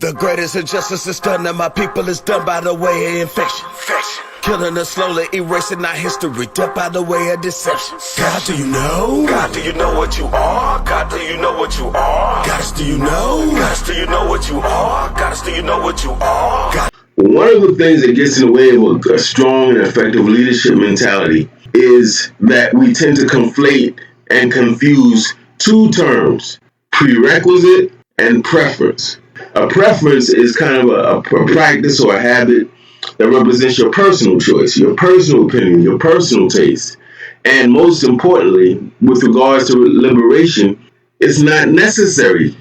The greatest injustice is done to my people is done by the way of infection. Killing us slowly, erasing our history, death by the way of deception. God, do you know? God, do you know what you are? God, do you know what you are? Goddess, do you know? Goddess, do you know what you are? Goddess, do you know what you are? God. One of the things that gets in the way of a strong and effective leadership mentality is that we tend to conflate and confuse two terms, prerequisite and preference. A preference is kind of a practice or a habit that represents your personal choice, your personal opinion, your personal taste. And most importantly, with regards to liberation, it's not necessary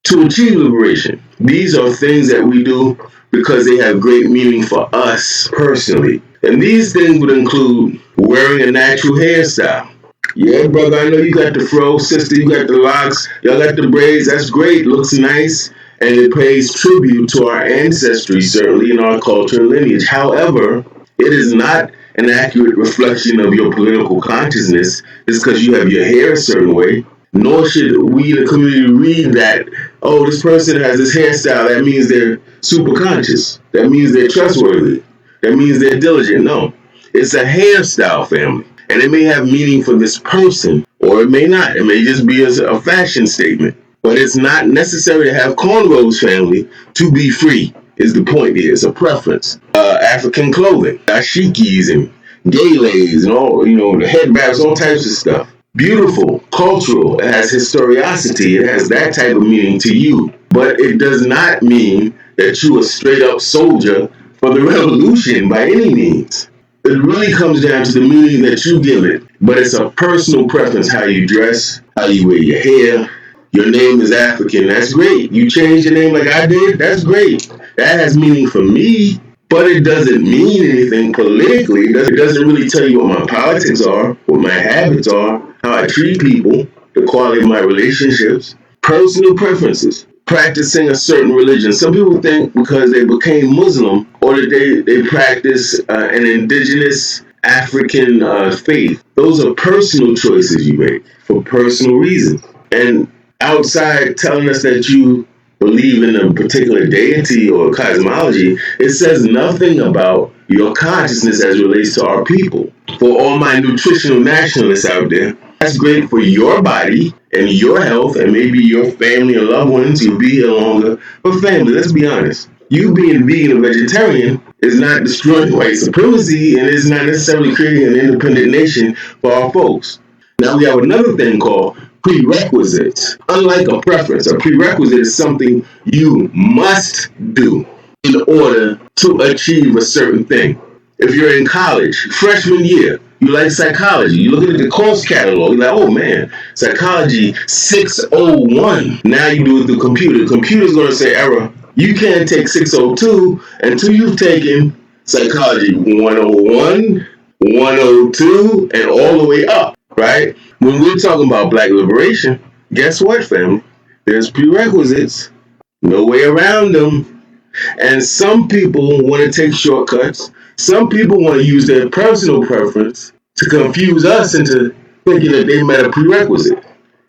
to achieve liberation. These are things that we do because they have great meaning for us personally. And these things would include wearing a natural hairstyle. Yeah, brother, I know you got the fro. Sister, you got the locks. Y'all got the braids. That's great. Looks nice. And it pays tribute to our ancestry, certainly in our culture and lineage. However, it is not an accurate reflection of your political consciousness just because you have your hair a certain way. Nor should we in the community read that, oh, this person has this hairstyle. That means they're super conscious. That means they're trustworthy. That means they're diligent. No, it's a hairstyle, family. And it may have meaning for this person, or it may not. It may just be a fashion statement. But it's not necessary to have cornrows, family, to be free, is the point here. It's a preference. African clothing, dashikis and gaylays and all, the headbands, all types of stuff. Beautiful, cultural, it has historicity, it has that type of meaning to you. But it does not mean that you're a straight up soldier for the revolution by any means. It really comes down to the meaning that you give it. But it's a personal preference, how you dress, how you wear your hair. Your name is African, that's great. You changed your name like I did, that's great. That has meaning for me, but it doesn't mean anything politically. It doesn't really tell you what my politics are, what my habits are, how I treat people, the quality of my relationships. Personal preferences. Practicing a certain religion. Some people think because they became Muslim or that they practice an indigenous African faith. Those are personal choices you make for personal reasons. And outside telling us that you believe in a particular deity or cosmology, it says nothing about your consciousness as it relates to our people. For all my nutritional nationalists out there, that's great for your body and your health and maybe your family and loved ones. You'll be here longer. But family, let's be honest. You being vegan and vegetarian is not destroying white supremacy and is not necessarily creating an independent nation for our folks. Now we have another thing called prerequisites. Unlike a preference, a prerequisite is something you must do in order to achieve a certain thing. If you're in college, freshman year, you like psychology. You look at the course catalog, you're like, oh man, psychology 601. Now you do it through computer. The computer's going to say error. You can't take 602 until you've taken psychology 101, 102, and all the way up, right? When we're talking about black liberation, guess what, family? There's prerequisites, no way around them. And some people want to take shortcuts. Some people want to use their personal preference to confuse us into thinking that they met a prerequisite.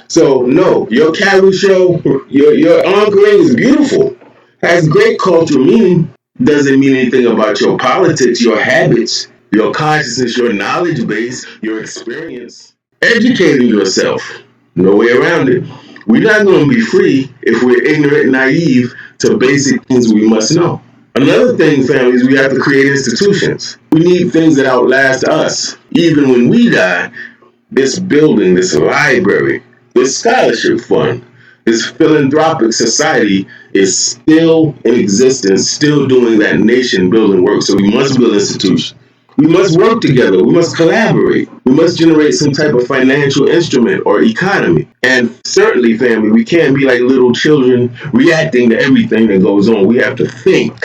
So, no, your cattle show, your anchoring is beautiful, has great cultural meaning, doesn't mean anything about your politics, your habits, your consciousness, your knowledge base, your experience. Educating yourself, no way around it. We're not going to be free if we're ignorant and naive to basic things we must know. Another thing, families, we have to create institutions. We need things that outlast us. Even when we die, this building, this library, this scholarship fund, this philanthropic society is still in existence, still doing that nation building work. So we must build institutions. We must work together. We must collaborate. We must generate some type of financial instrument or economy. And certainly, family, we can't be like little children reacting to everything that goes on. We have to think.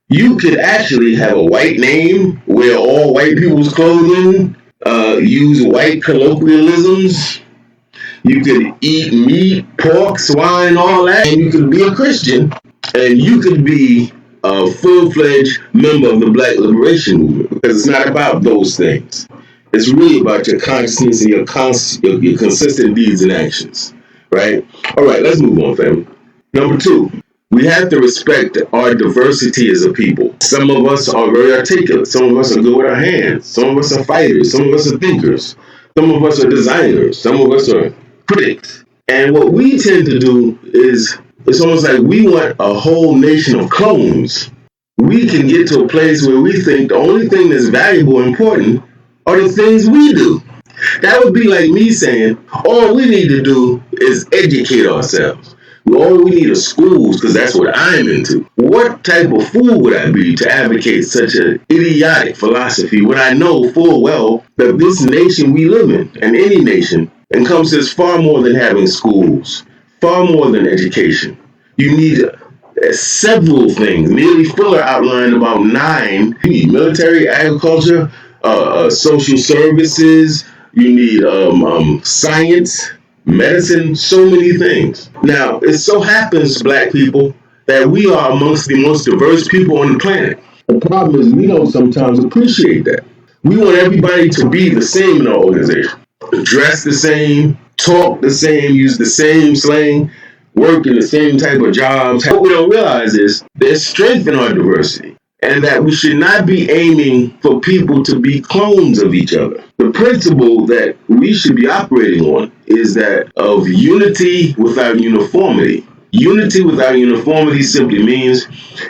You could actually have a white name, wear all white people's clothing, use white colloquialisms. You could eat meat, pork, swine, all that. And you could be a Christian. And you could be a full-fledged member of the Black Liberation Movement, because it's not about those things. It's really about your consciousness and your consistent deeds and actions, right? All right, let's move on, family. Number 2, We have to respect our diversity as a people. Some of us are very articulate. Some of us are good with our hands. Some of us are fighters. Some of us are thinkers. Some of us are designers. Some of us are critics. And what we tend to do is, it's almost like we want a whole nation of clones. We can get to a place where we think the only thing that's valuable and important are the things we do. That would be like me saying, all we need to do is educate ourselves. All we need are schools, because that's what I'm into. What type of fool would I be to advocate such an idiotic philosophy when I know full well that this nation we live in, and any nation, encompasses far more than having schools, far more than education. You need several things. Nearly Fuller outlined about 9. You need military, agriculture, social services. You need science, medicine, so many things. Now, it so happens, black people, that we are amongst the most diverse people on the planet. The problem is we don't sometimes appreciate that. We want everybody to be the same in our organization. Dress the same, talk the same, use the same slang, work in the same type of jobs. What we don't realize is there's strength in our diversity, and that we should not be aiming for people to be clones of each other. The principle that we should be operating on is that of unity without uniformity. Unity without uniformity simply means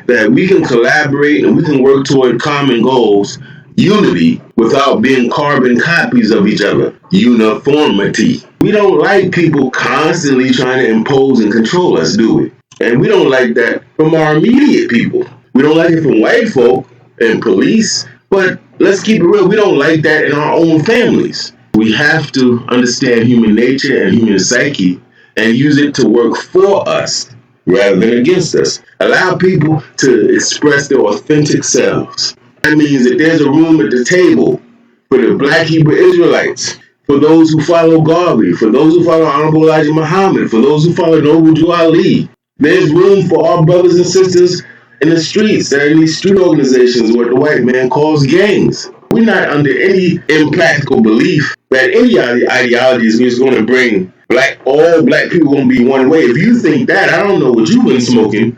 that we can collaborate and we can work toward common goals. Unity without being carbon copies of each other. Uniformity. We don't like people constantly trying to impose and control us, do we? And we don't like that from our immediate people. We don't like it from white folk and police, but let's keep it real, we don't like that in our own families. We have to understand human nature and human psyche and use it to work for us rather than against us. Allow people to express their authentic selves. That means that there's a room at the table for the Black Hebrew Israelites, for those who follow Garvey, for those who follow Honorable Elijah Muhammad, for those who follow Noble Drew Ali. There's room for our brothers and sisters in the streets. There are in these street organizations what the white man calls gangs. We're not under any impractical belief that any ideology is going to bring all black people going to be one way. If you think that, I don't know what you've been smoking.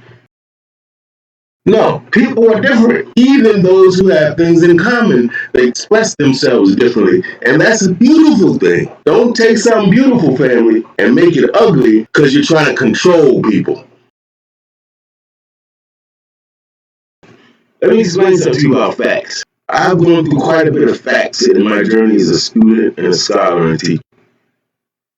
No, people are different. Even those who have things in common, they express themselves differently. And that's a beautiful thing. Don't take something beautiful, family, and make it ugly because you're trying to control people. Let me explain something to you about facts. I've gone through quite a bit of facts in my journey as a student and a scholar and a teacher.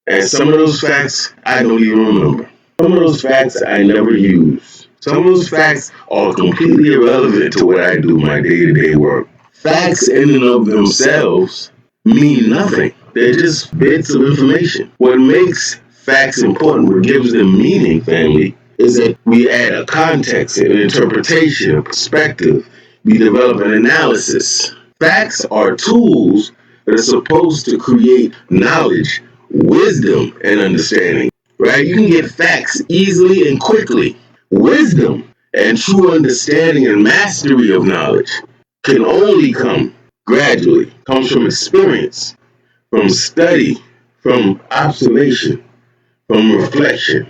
And some of those facts I don't even remember. Some of those facts I never use. Some of those facts are completely irrelevant to what I do, my day-to-day work. Facts in and of themselves mean nothing. They're just bits of information. What makes facts important, what gives them meaning, family, is that we add a context, an interpretation, a perspective. We develop an analysis. Facts are tools that are supposed to create knowledge, wisdom, and understanding. Right? You can get facts easily and quickly. Wisdom and true understanding and mastery of knowledge can only come gradually. Comes from experience, from study, from observation, from reflection.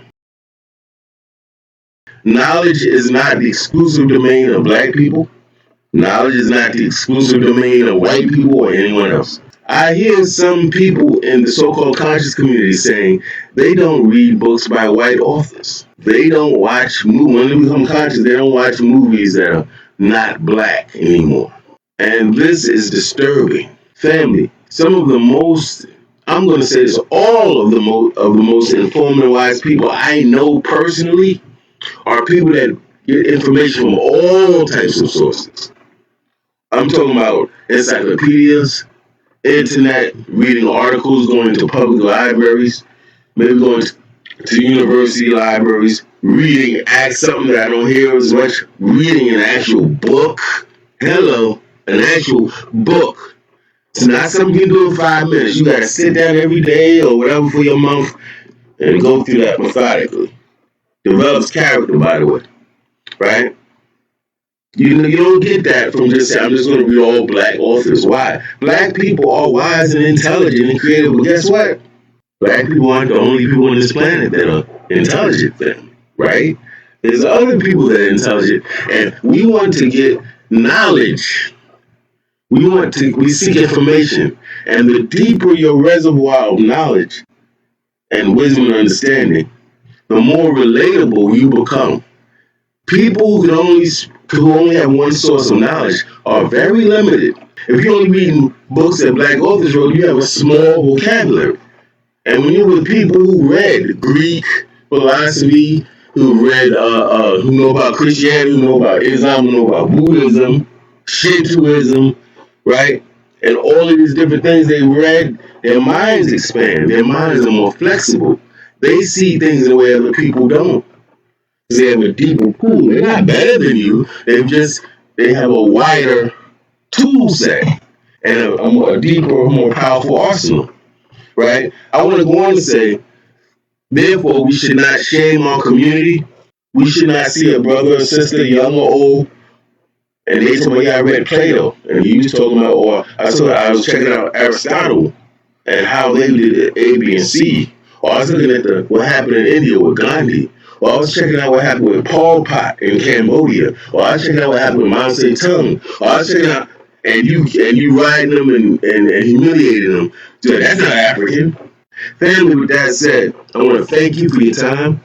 Knowledge is not the exclusive domain of black people. Knowledge is not the exclusive domain of white people or anyone else. I hear some people in the so-called conscious community saying they don't read books by white authors. They don't watch movies. When they become conscious, they don't watch movies that are not black anymore. And this is disturbing. Family, some of the most, I'm going to say this, all of the most informed and wise people I know personally are people that get information from all types of sources. I'm talking about encyclopedias, internet, reading articles, going to public libraries, maybe going to university libraries, reading something that I don't hear as much, reading an actual book. Hello, an actual book. It's not something you can do in 5 minutes. You got to sit down every day or whatever for your month and go through that methodically. Develops character, by the way, right? You don't get that from just saying, I'm just going to read all black authors. Why? Black people are wise and intelligent and creative, but guess what? Black people aren't the only people on this planet that are intelligent then, right? There's other people that are intelligent, and we want to get knowledge. We seek information, and the deeper your reservoir of knowledge and wisdom and understanding, the more relatable you become. People who only have one source of knowledge are very limited. If you're only reading books that Black authors wrote, you have a small vocabulary. And when you're with people who read Greek philosophy, who know about Christianity, who know about Islam, who know about Buddhism, Shintoism, right? And all of these different things they read, their minds expand. Their minds are more flexible. They see things in a way other people don't. They have a deeper pool. They're not better than you. They have a wider tool set and a deeper, more powerful arsenal. Right? I want to go on to say, therefore, we should not shame our community. We should not see a brother or sister, young or old, and they told me, yeah, I read Plato, and he was talking about, or I was checking out Aristotle and how they did A, B, and C. Or I was looking at what happened in India with Gandhi. Or I was checking out what happened with Pol Pot in Cambodia. Or I was checking out what happened with Mao Zedong. Or I was checking out, and you riding them and humiliating them. So that's not African. Family, with that said, I want to thank you for your time.